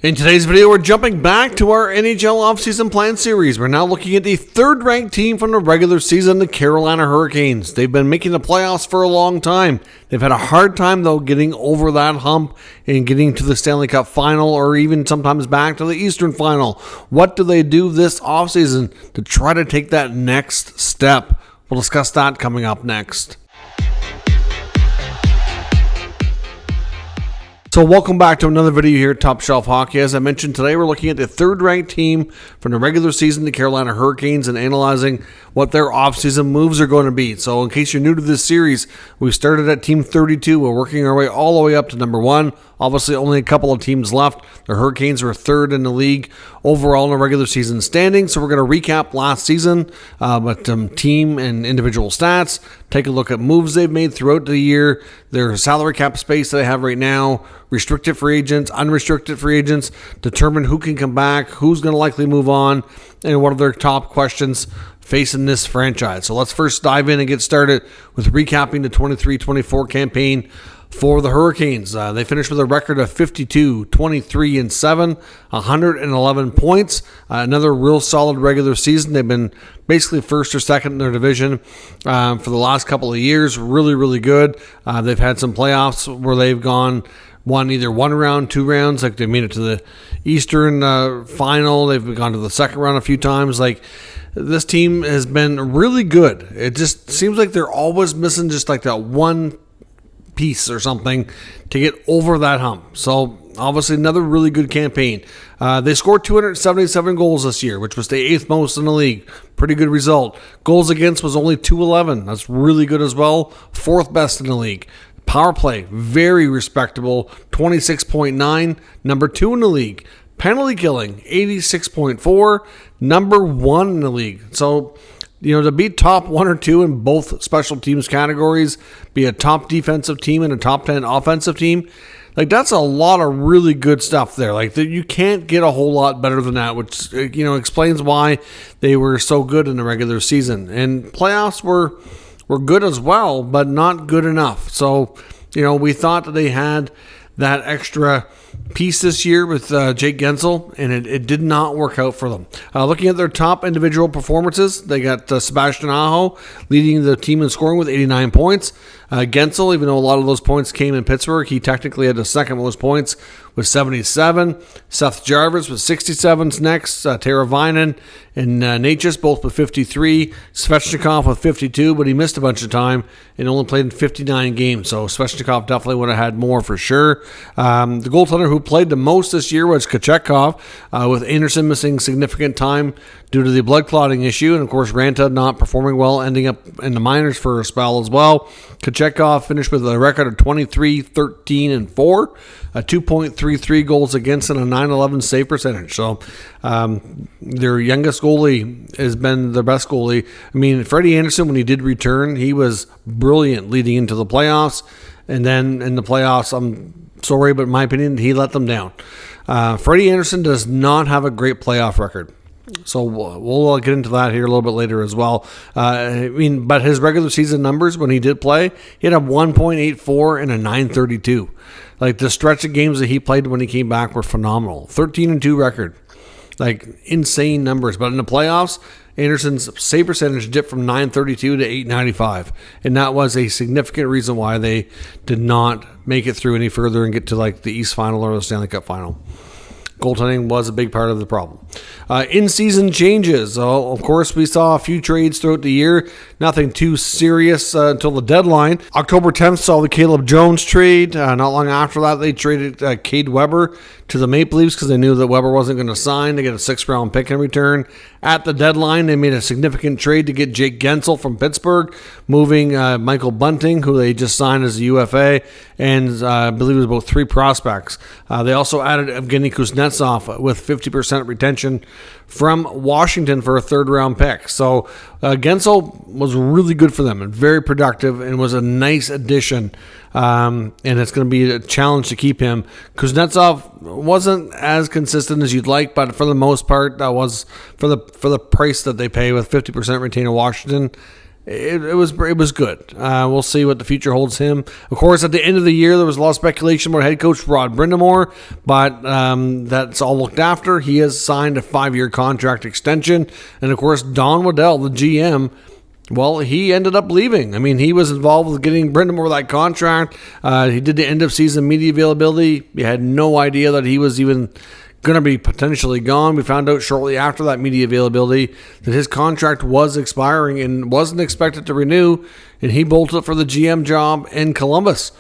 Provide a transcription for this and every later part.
In today's video, we're jumping back to our NHL offseason plan series. We're now looking at the third-ranked team from the regular season, the Carolina Hurricanes. They've been making the playoffs for a long time. They've had a hard time, though, getting over that hump and getting to the Stanley Cup final or even sometimes back to the Eastern final. What do they do this offseason to try to take that next step? We'll discuss that coming up next. So welcome back to another video here at Top Shelf Hockey. As I mentioned, today we're looking at the third-ranked team from the regular season, the Carolina Hurricanes, and analyzing what their offseason moves are going to be. So in case you're new to this series, we started at Team 32. We're working our way all the way up to number 1. Obviously, only a couple of teams left. The Hurricanes were third in the league overall in the regular season standing. So we're going to recap last season with team and individual stats, take a look at moves they've made throughout the year, their salary cap space that they have right now, restricted free agents, unrestricted free agents, determine who can come back, who's going to likely move on, and what are their top questions facing this franchise. So let's first dive in and get started with recapping the 23-24 campaign for the Hurricanes. They finished with a record of 52, 23, and 7, 111 points. Another real solid regular season. They've been basically first or second in their division for the last couple of years. Really, really good. They've had some playoffs where they've won either one round, 2 rounds. Like they made it to the Eastern final. They've gone to the second round a few times. Like this team has been really good. It just seems like they're always missing just like that one piece or something to get over that hump. So obviously another really good campaign. They scored 277 goals this year, which was the 8th most in the league. Pretty good result. Goals against was only 211. That's really good as well. 4th best in the league. Power play, very respectable, 26.9, number 2 in the league. Penalty killing, 86.4, number 1 in the league. So, to be top 1 or 2 in both special teams categories, be a top defensive team and a top 10 offensive team, like that's a lot of really good stuff there. Like you can't get a whole lot better than that, which explains why they were so good in the regular season. And playoffs were good as well, but not good enough. So, we thought that they had that extra piece this year with Jake Guentzel, and it did not work out for them. Looking at their top individual performances, they got Sebastian Aho leading the team in scoring with 89 points. Guentzel, even though a lot of those points came in Pittsburgh, he technically had the second most points with 77. Seth Jarvis with 67's next. Tara Vinen and Natchez both with 53. Svechnikov with 52, but he missed a bunch of time and only played in 59 games. So Svechnikov definitely would have had more for sure. The goaltender who played the most this year was Kochetkov, with Anderson missing significant time due to the blood clotting issue, and of course Ranta not performing well, ending up in the minors for a spell as well. Kochetkov finished with a record of 23, 13, and 4, a 2.33 goals against and a 911 save percentage. So their youngest goalie has been the best goalie. I mean, Freddie Anderson, when he did return, he was brilliant leading into the playoffs, and then in the playoffs, I'm sorry, but in my opinion, he let them down. Freddie Anderson does not have a great playoff record. So we'll get into that here a little bit later as well. But his regular season numbers when he did play, he had a 1.84 and a 932. Like the stretch of games that he played when he came back were phenomenal. 13-2 record. Like insane numbers. But in the playoffs, Anderson's save percentage dipped from 932 to 895. And that was a significant reason why they did not make it through any further and get to like the East Final or the Stanley Cup Final. Goaltending was a big part of the problem. In-season changes. Of course, we saw a few trades throughout the year. Nothing too serious until the deadline. October 10th saw the Caleb Jones trade. Not long after that, they traded Cade Weber to the Maple Leafs because they knew that Weber wasn't going to sign. They get a 6th-round pick in return. At the deadline, they made a significant trade to get Jake Guentzel from Pittsburgh, moving Michael Bunting, who they just signed as a UFA, and I believe it was about 3 prospects. They also added Evgeny Kuznetsov with 50% retention from Washington for a 3rd-round pick. So Guentzel was really good for them and very productive and was a nice addition. And it's going to be a challenge to keep him. Kuznetsov wasn't as consistent as you'd like, but for the most part, that was for the price that they pay with 50% retained in Washington. it was good. We'll see what the future holds him. Of course, at the end of the year, there was a lot of speculation about head coach Rod Brind'Amour, but that's all looked after. He has signed a 5-year contract extension, and of course, Don Waddell, the GM, well, he ended up leaving. I mean, he was involved with getting Brind'Amour that contract. He did the end-of-season media availability. You had no idea that he was even going to be potentially gone. We found out shortly after that media availability that his contract was expiring and wasn't expected to renew, and he bolted for the GM job in Columbus.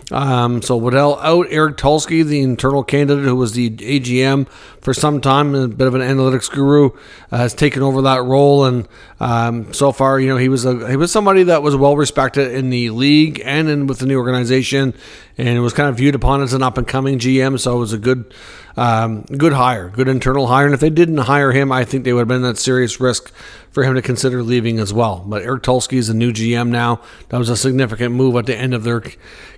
So Waddell out. Eric Tulsky, the internal candidate who was the AGM for some time, a bit of an analytics guru, has taken over that role. And so far, he was somebody that was well respected in the league and with the new organization, and it was kind of viewed upon as an up and coming GM. So it was a good hire, good internal hire. And if they didn't hire him, I think they would have been at serious risk for him to consider leaving as well. But Eric Tulsky is a new GM now. That was a significant move at the end of their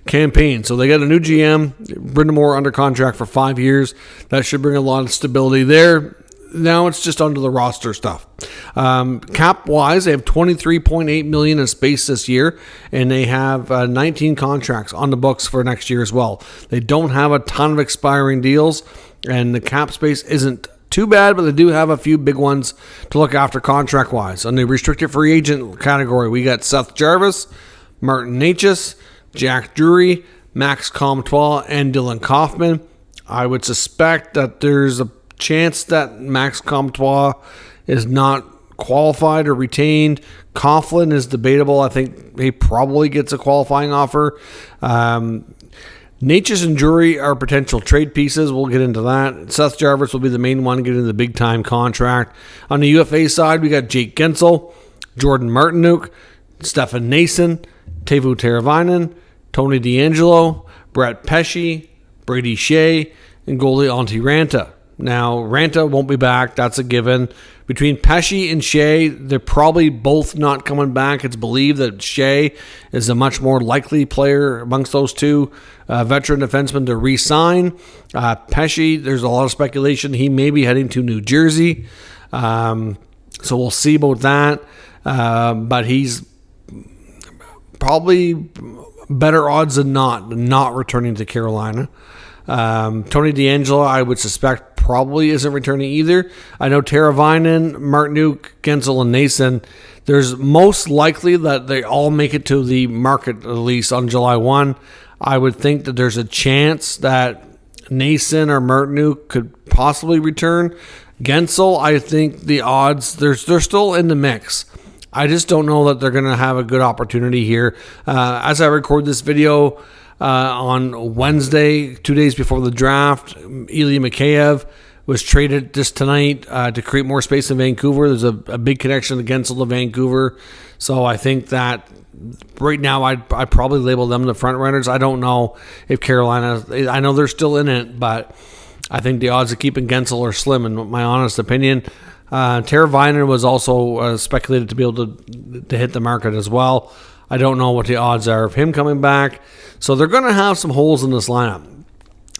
campaign. So they got a new GM, Brind'Amour under contract for 5 years. That should bring a lot of stability there. Now it's just under the roster stuff. Cap-wise, they have $23.8 million in space this year, and they have 19 contracts on the books for next year as well. They don't have a ton of expiring deals, and the cap space isn't too bad, but they do have a few big ones to look after contract-wise. On the restricted free agent category, we got Seth Jarvis, Martin Necas, Jack Drury, Max Comtois, and Dylan Kaufman. I would suspect that there's a chance that Max Comtois is not qualified or retained. Coughlin is debatable. I think he probably gets a qualifying offer. Necas and Drury are potential trade pieces. We'll get into that. Seth Jarvis will be the main one getting the big-time contract. On the UFA side, we got Jake Gensel, Jordan Martinook, Stefan Nason, Teuvo Teravainen, Tony DeAngelo, Brett Pesce, Brady Shea, and goalie Antti Ranta. Now, Ranta won't be back. That's a given. Between Pesce and Shea, they're probably both not coming back. It's believed that Shea is a much more likely player amongst those two veteran defensemen to re-sign. Pesce, there's a lot of speculation he may be heading to New Jersey. So we'll see about that. But he's probably better odds than not returning to Carolina. Tony DeAngelo, I would suspect, probably isn't returning either. I know Teravainen, Martinook, Gensel, and Nason, there's most likely that they all make it to the market release on July 1. I would think that there's a chance that Nason or Martinook could possibly return. Gensel, I think the odds, they're still in the mix. I just don't know that they're going to have a good opportunity here. As I record this video, on Wednesday, 2 days before the draft, Ilya Mikheyev was traded just tonight to create more space in Vancouver. There's a big connection to Gensel to Vancouver. So I think that right now I'd probably label them the front runners. I don't know if Carolina, I know they're still in it, but I think the odds of keeping Gensel are slim in my honest opinion. Teravainen was also speculated to be able to hit the market as well. I don't know what the odds are of him coming back. So they're going to have some holes in this lineup.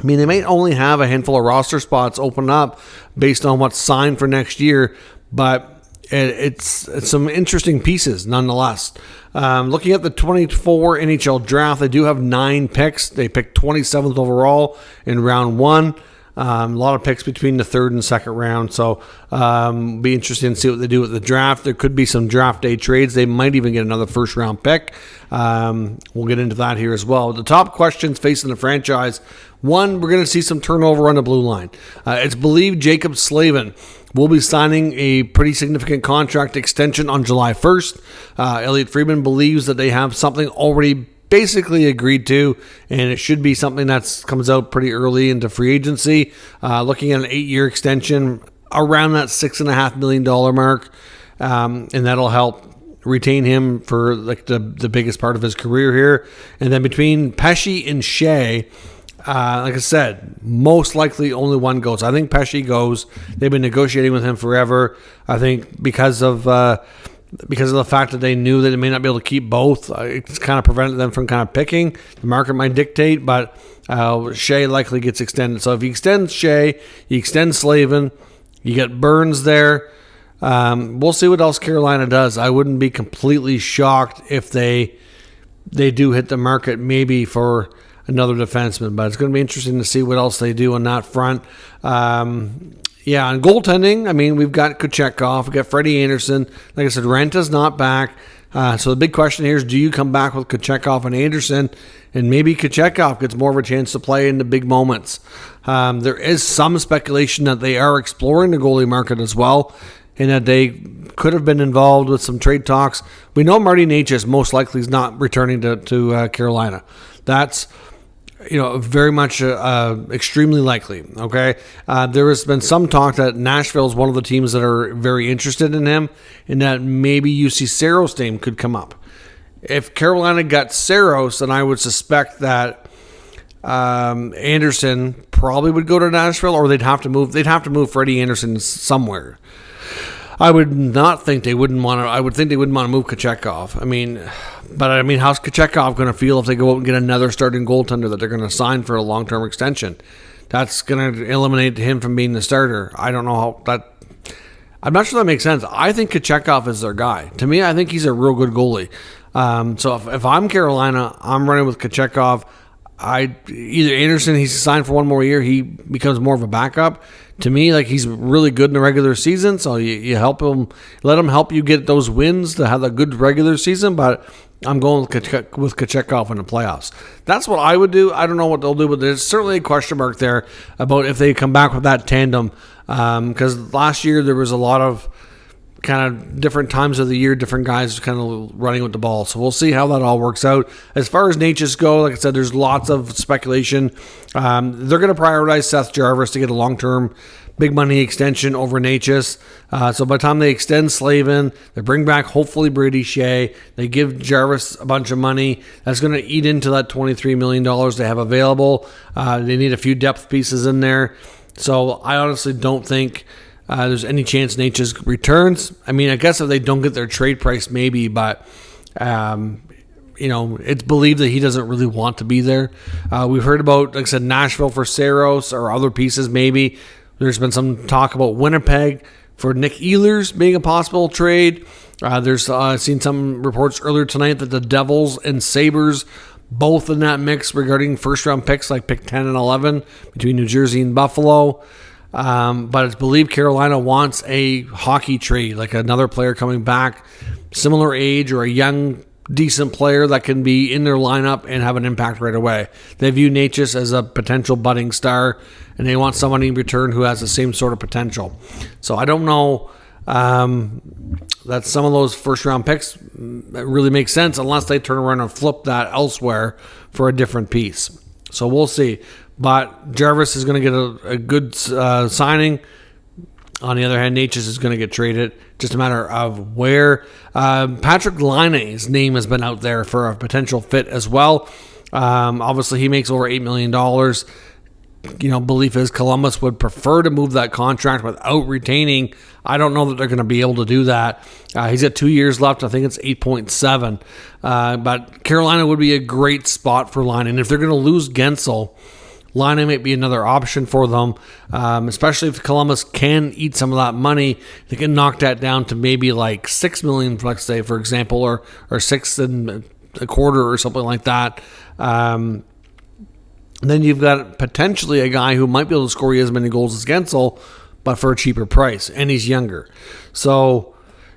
I mean, they might only have a handful of roster spots open up based on what's signed for next year, but it's some interesting pieces nonetheless. Looking at the 24 NHL Draft, they do have 9 picks. They picked 27th overall in round 1. A lot of picks between the third and second round, so be interesting to see what they do with the draft. There could be some draft day trades. They might even get another first round pick. We'll get into that here as well. The top questions facing the franchise: one, we're going to see some turnover on the blue line. It's believed Jacob Slavin will be signing a pretty significant contract extension on July 1st. Elliot Friedman believes that they have something already basically agreed to, and it should be something that comes out pretty early into free agency. Looking at an 8-year extension around that $6.5 million mark, and that'll help retain him for like the biggest part of his career here. And then between Pesce and Shea, like I said, most likely only one goes. I think Pesce goes. They've been negotiating with him forever. I think because of the fact that they knew that they may not be able to keep both, it's kind of prevented them from kind of picking. The market might dictate, but Shea likely gets extended. So if you extend Shea, you extend Slavin, you get Burns there. We'll see what else Carolina does. I wouldn't be completely shocked if they do hit the market maybe for another defenseman, but it's going to be interesting to see what else they do on that front. Yeah, on goaltending, I mean, we've got Kochetkov, we've got Freddie Anderson. Like I said, Renta's not back. So the big question here is, do you come back with Kochetkov and Anderson? And maybe Kochetkov gets more of a chance to play in the big moments. There is some speculation that they are exploring the goalie market as well, and that they could have been involved with some trade talks. We know Marty Necas most likely is not returning to Carolina. That's very much extremely likely. Okay, there has been some talk that Nashville is one of the teams that are very interested in him, and that maybe UC Saros' name could come up. If Carolina got Saros, then I would suspect that Anderson probably would go to Nashville, or they'd have to move Freddie Anderson somewhere. I would not think they wouldn't want to. I would think they wouldn't want to move Kochetkov. But how's Kochetkov going to feel if they go out and get another starting goaltender that they're going to sign for a long-term extension? That's going to eliminate him from being the starter. I don't know how that. I'm not sure that makes sense. I think Kochetkov is their guy. To me, I think he's a real good goalie. So if I'm Carolina, I'm running with Kochetkov. Either Anderson, he's signed for one more year, he becomes more of a backup. To me, he's really good in the regular season, so you help him, let him help you get those wins to have a good regular season. But I'm going with Kochetkov in the playoffs. That's what I would do. I don't know what they'll do, but there's certainly a question mark there about if they come back with that tandem. Because last year there was a lot of kind of different times of the year, different guys kind of running with the ball. So we'll see how that all works out. As far as Necas go, like I said, there's lots of speculation. They're going to prioritize Seth Jarvis to get a long-term big money extension over Necas. So by the time they extend Slavin, they bring back hopefully Brady Shea, they give Jarvis a bunch of money. That's going to eat into that $23 million they have available. They need a few depth pieces in there. So I honestly don't think there's any chance Necas returns. I guess if they don't get their trade price, maybe, but it's believed that he doesn't really want to be there. We've heard about, like I said, Nashville for Saros or other pieces maybe. There's been some talk about Winnipeg for Nick Ehlers being a possible trade. There's seen some reports earlier tonight that the Devils and Sabres both in that mix regarding first-round picks, like pick 10 and 11 between New Jersey and Buffalo. But it's believed Carolina wants a hockey trade, like another player coming back, similar age or a young, decent player that can be in their lineup and have an impact right away. They view Necas as a potential budding star, and they want somebody in return who has the same sort of potential. So I don't know that some of those first-round picks really make sense unless they turn around and flip that elsewhere for a different piece. So we'll see. But Jarvis is going to get a good signing. On the other hand, Necas is going to get traded. Just a matter of where. Patrick Laine's name has been out there for a potential fit as well. Obviously, he makes over $8 million. Belief is Columbus would prefer to move that contract without retaining. I don't know that they're going to be able to do that. He's got 2 years left. I think it's 8.7. But Carolina would be a great spot for Laine. And if they're going to lose Gensel, Laine might be another option for them, especially if Columbus can eat some of that money. They can knock that down to maybe like $6 million, let's say, for example, or $6.25 or something like that. Then you've got potentially a guy who might be able to score you as many goals as Gensel, but for a cheaper price, and he's younger. So,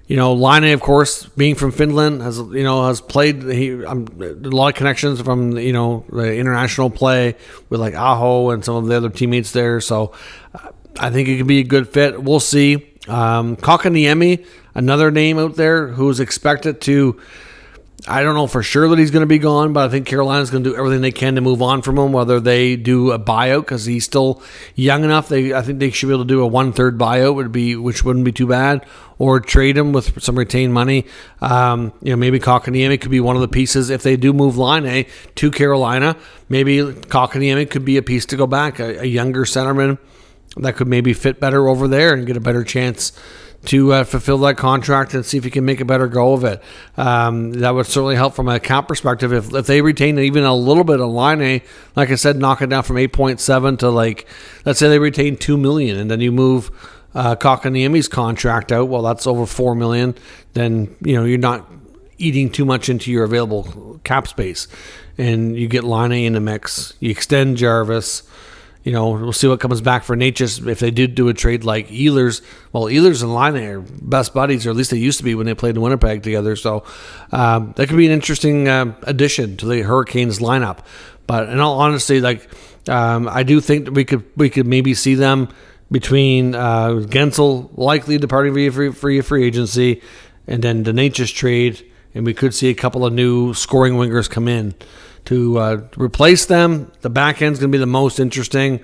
Laine, of course, being from Finland, has played a lot of connections from the international play with like Aho and some of the other teammates there. So I think it could be a good fit. We'll see. Kotkaniemi, another name out there who's expected to. I don't know for sure that he's going to be gone, but I think Carolina's going to do everything they can to move on from him, whether they do a buyout because he's still young enough. I think they should be able to do a 1/3 buyout, which wouldn't be too bad, or trade him with some retained money. Maybe Kotkaniemi could be one of the pieces if they do move Laine to Carolina. Maybe Kotkaniemi could be a piece to go back, a younger centerman that could maybe fit better over there and get a better chance to fulfill that contract and see if he can make a better go of it. That would certainly help from a cap perspective. If they retain even a little bit of Laine, like I said, knock it down from 8.7 to let's say they retain $2 million, and then you move Kotkaniemi's contract out, well, that's over $4 million, then you're not eating too much into your available cap space, and you get Laine in the mix. You extend Jarvis. We'll see what comes back for Natchez if they did do a trade like Ehlers. Well, Ehlers and Laine are best buddies, or at least they used to be when they played in Winnipeg together. So that could be an interesting addition to the Hurricanes lineup. But in all honesty, I do think that we could maybe see them between Gensel likely departing via free agency, and then the Natchez trade, and we could see a couple of new scoring wingers come in to replace them. The back end's going to be the most interesting.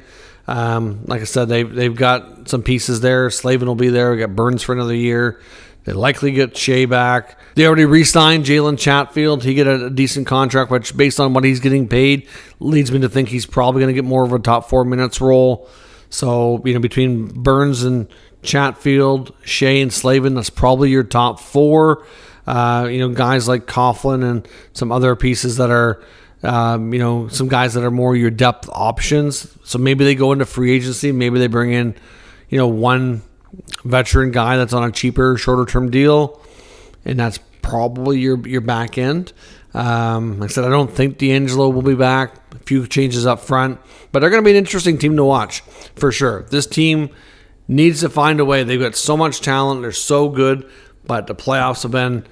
Like I said, they've got some pieces there. Slavin will be there. We got Burns for another year. They likely get Shea back. They already re-signed Jalen Chatfield. He get a decent contract, which based on what he's getting paid, leads me to think he's probably going to get more of a top 4 minutes role. So, between Burns and Chatfield, Shea and Slavin, that's probably your top 4. Guys like Coughlin and some other pieces that are, some guys that are more your depth options. So maybe they go into free agency. Maybe they bring in, one veteran guy that's on a cheaper, shorter term deal, and that's probably your back end. Like I said, I don't think D'Angelo will be back. A few changes up front, but they're going to be an interesting team to watch for sure. This team needs to find a way. They've got so much talent. They're so good, but the playoffs have been,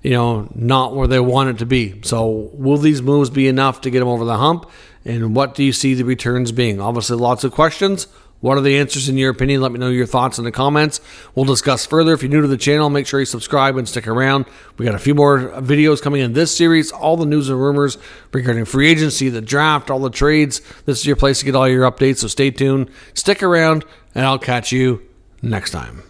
not where they want it to be. So will these moves be enough to get them over the hump? And what do you see the returns being? Obviously, lots of questions. What are the answers in your opinion? Let me know your thoughts in the comments. We'll discuss further. If you're new to the channel, make sure you subscribe and stick around. We got a few more videos coming in this series, all the news and rumors regarding free agency, the draft, all the trades. This is your place to get all your updates, so stay tuned, stick around, and I'll catch you next time.